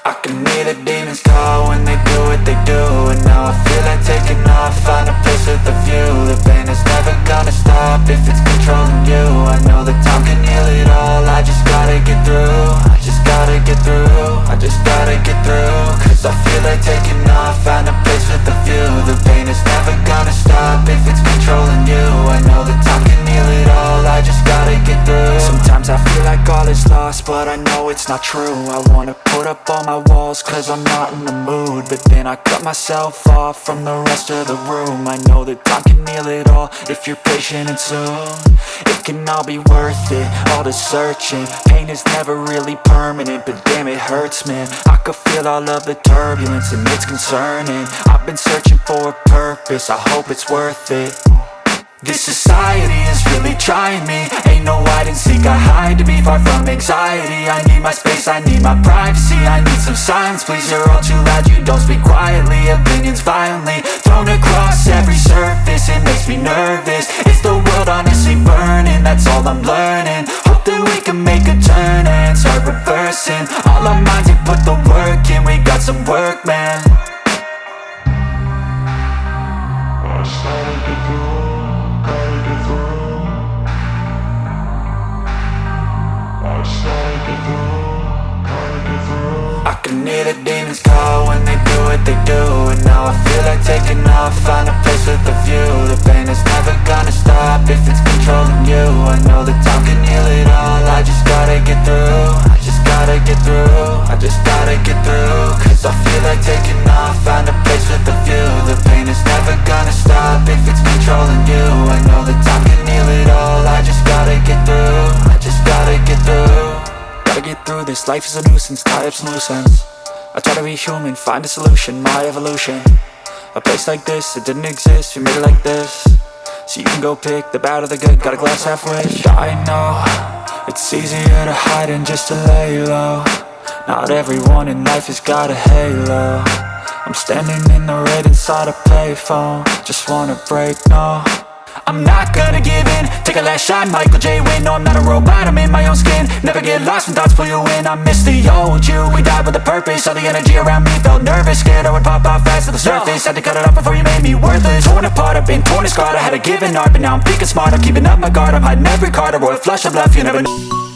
I can hear the demons call when they do what they do. And now I feel like taking off, find a place with a view. The pain is never gonna stop if it's controlling you. I know that time can heal it all, I just gotta get through. I just gotta get through, I just gotta get through. Cause I feel like taking off, find a place with a view. The pain is never gonna stop if it's controlling you. I know that time can heal it all, I just gotta get through. Sometimes I feel like all is lost, but I know it's not true. I wanna put up all my walls cause I'm not in the mood, but then I cut myself off from the rest of the room. I know that time can heal it all if you're patient and soon. It can all be worth it, all the searching. Pain is never really permanent, but damn it hurts, man. I could feel all of the turbulence and it's concerning. I've been searching for a purpose, I hope it's worth it. This society is really trying me. Ain't no hide and seek, I hide to be far from anxiety. I need my space, I need my privacy. I need some silence, please, you're all too loud. You don't speak quietly, opinions violently thrown across every surface. It makes me nervous, it's the world honestly burning. That's all I'm learning, hope that we can make a turn and start reversing. All our minds, we put the work in, we got some work, man. I started to go. I can hear the demons call when they do what they do. And now I feel like taking off, find a place with a view. The pain is never gonna stop if it's controlling you. I know that time can heal it all, I just gotta get through. I just gotta get through, I just gotta get through. Cause I feel like taking off, find a place with a view. The pain is never gonna stop if it's controlling you. I know that time can heal it all, I just gotta get through. I just gotta get through. Gotta get through this, life is a nuisance, tie up some loose ends. I try to be human, find a solution, my evolution. A place like this, it didn't exist, we made it like this. So you can go pick the bad or the good, got a glass halfway. I know, it's easier to hide than just to lay low. Not everyone in life has got a halo. I'm standing in the red inside a payphone, just wanna break, no. I'm not gonna give in, take a last shot, Michael J. Win. No, I'm not a robot, I'm in my own skin. Never get lost when thoughts pull you in. I miss the old you, we died with a purpose. All the energy around me felt nervous, scared I would pop off fast to the surface. Had to cut it off before you made me worthless. Torn apart, I've been torn and scarred. I had a given art, but now I'm thinking smart. I'm keeping up my guard, I'm hiding every card. A royal flush of love, you never know.